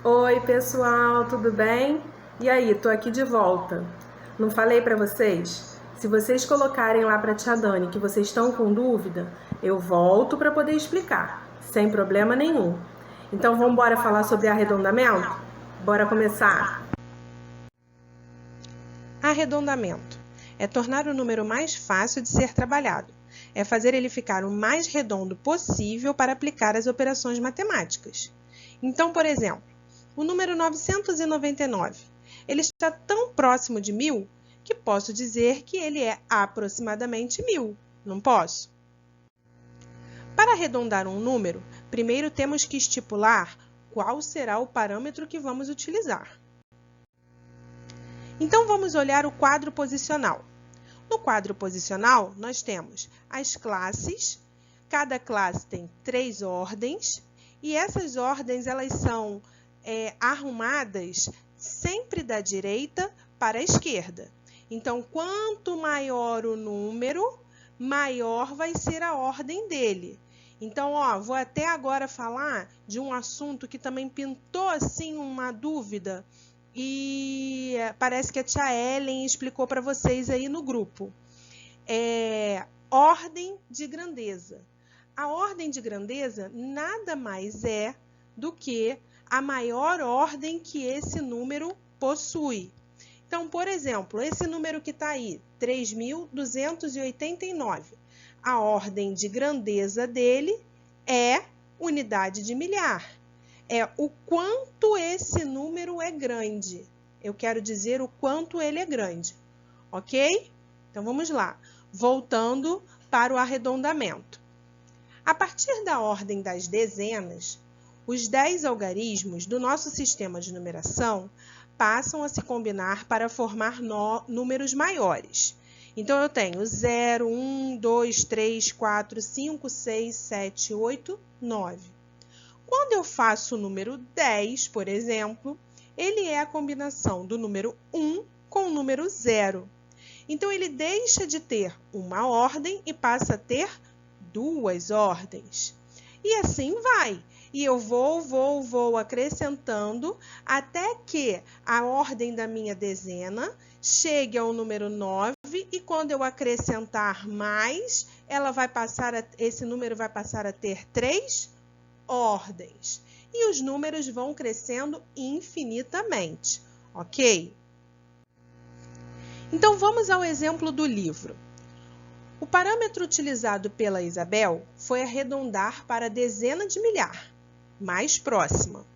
Oi, pessoal, tudo bem? E aí, tô aqui de volta. Não falei para vocês? Se vocês colocarem lá para tia Dani que vocês estão com dúvida, eu volto para poder explicar, sem problema nenhum. Então, vamos embora falar sobre arredondamento? Bora começar. Arredondamento é tornar o número mais fácil de ser trabalhado. É fazer ele ficar o mais redondo possível para aplicar as operações matemáticas. Então, por exemplo, o número 999, ele está tão próximo de 1000 que posso dizer que ele é aproximadamente 1000, não posso? Para arredondar um número, primeiro temos que estipular qual será o parâmetro que vamos utilizar. Então, vamos olhar o quadro posicional. No quadro posicional, nós temos as classes. Cada classe tem 3 ordens e essas ordens elas são arrumadas sempre da direita para a esquerda. Então, quanto maior o número, maior vai ser a ordem dele. Então, vou até agora falar de um assunto que também pintou assim uma dúvida e parece que a tia Ellen explicou para vocês aí no grupo. Ordem de grandeza. A ordem de grandeza nada mais é do que a maior ordem que esse número possui. Então, por exemplo, esse número que está aí, 3.289, a ordem de grandeza dele é unidade de milhar. É o quanto esse número é grande. Eu quero dizer o quanto ele é grande, ok? Então, vamos lá. Voltando para o arredondamento. A partir da ordem das dezenas, os 10 algarismos do nosso sistema de numeração passam a se combinar para formar números maiores. Então, eu tenho 0, 1, 2, 3, 4, 5, 6, 7, 8, 9. Quando eu faço o número 10, por exemplo, ele é a combinação do número 1 com o número 0. Então, ele deixa de ter uma ordem e passa a ter 2 ordens. E assim vai. E eu vou acrescentando até que a ordem da minha dezena chegue ao número 9 e quando eu acrescentar mais, esse número vai passar a ter 3 ordens. E os números vão crescendo infinitamente, ok? Então, vamos ao exemplo do livro. O parâmetro utilizado pela Isabel foi arredondar para a dezena de milhar, mais próxima.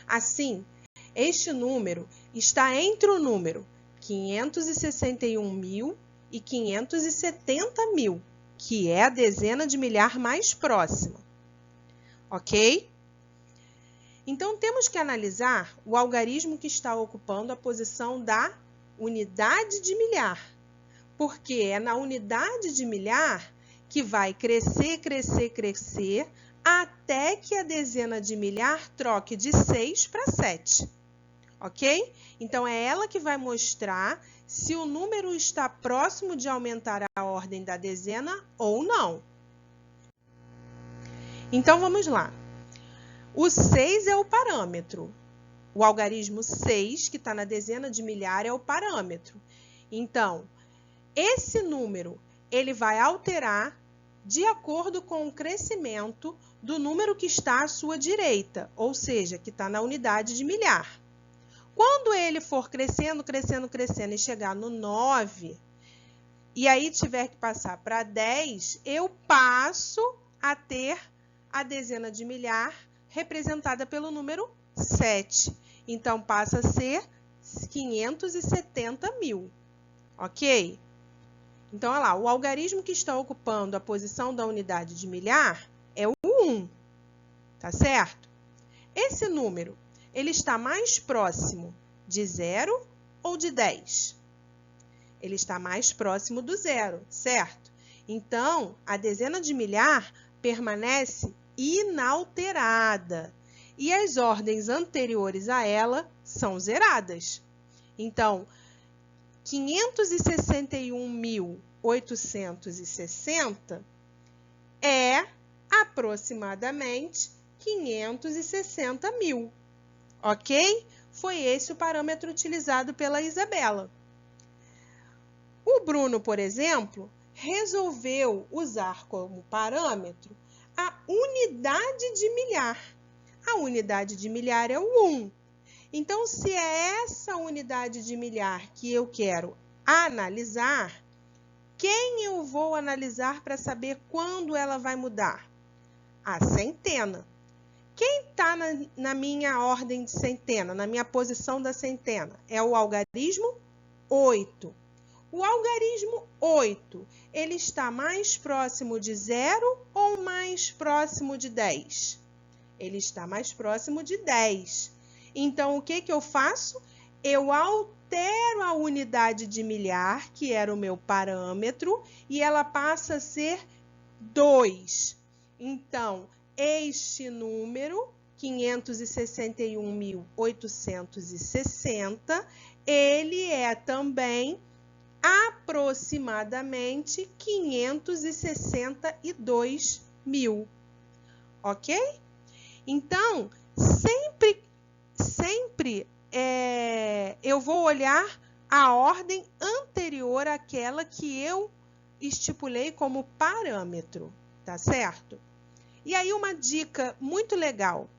Assim, este número está entre o número 561.000 e 570.000, que é a dezena de milhar mais próxima. Ok? Então, temos que analisar o algarismo que está ocupando a posição da unidade de milhar, porque é na unidade de milhar que vai crescer, crescer, crescer, até que a dezena de milhar troque de 6 para 7. Ok? Então, é ela que vai mostrar se o número está próximo de aumentar a ordem da dezena ou não. Então, vamos lá. O 6 é o parâmetro. O algarismo 6, que está na dezena de milhar, é o parâmetro. Então, esse número ele vai alterar de acordo com o crescimento do número que está à sua direita, ou seja, que está na unidade de milhar. Quando ele for crescendo, crescendo, crescendo e chegar no 9, e aí tiver que passar para 10, eu passo a ter a dezena de milhar representada pelo número 7. Então, passa a ser 570.000, ok? Então, olha lá, o algarismo que está ocupando a posição da unidade de milhar é o 1, tá certo? Esse número, ele está mais próximo de 0 ou de 10? Ele está mais próximo do 0, certo? Então, a dezena de milhar permanece inalterada e as ordens anteriores a ela são zeradas. Então, 561.860 é aproximadamente 560.000, ok? Foi esse o parâmetro utilizado pela Isabela. O Bruno, por exemplo, resolveu usar como parâmetro a unidade de milhar. A unidade de milhar é o 1. Então, se é essa unidade de milhar que eu quero analisar, quem eu vou analisar para saber quando ela vai mudar? A centena. Quem está na minha ordem de centena, na minha posição da centena? É o algarismo 8. O algarismo 8, ele está mais próximo de 0 ou mais próximo de 10? Ele está mais próximo de 10. Então, o que eu faço? Eu altero a unidade de milhar, que era o meu parâmetro, e ela passa a ser 2. Então, este número, 561.860, ele é também aproximadamente 562 mil, ok? Então, sempre eu vou olhar a ordem anterior àquela que eu estipulei como parâmetro, tá certo? E aí uma dica muito legal.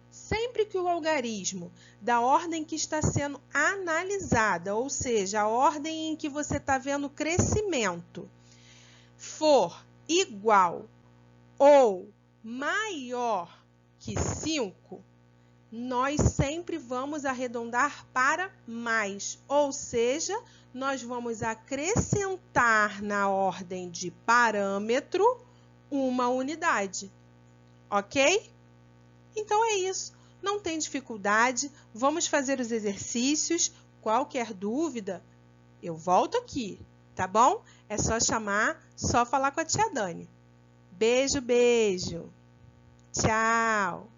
Sempre que o algarismo da ordem que está sendo analisada, ou seja, a ordem em que você está vendo crescimento, for igual ou maior que 5, nós sempre vamos arredondar para mais, ou seja, nós vamos acrescentar na ordem de parâmetro uma unidade, ok? Então é isso, não tem dificuldade, vamos fazer os exercícios. Qualquer dúvida, eu volto aqui, tá bom? É só chamar, só falar com a tia Dani. Beijo, beijo. Tchau.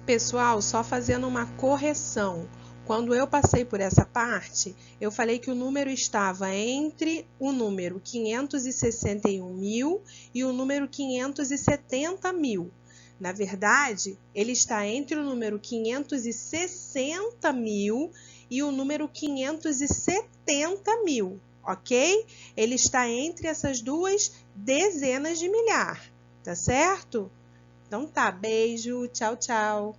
Pessoal, só fazendo uma correção. Quando eu passei por essa parte, eu falei que o número estava entre o número 561 mil e o número 570 mil. Na verdade, ele está entre o número 560 mil e o número 570 mil, ok? Ele está entre essas duas dezenas de milhar, tá certo? Então tá, beijo, tchau, tchau.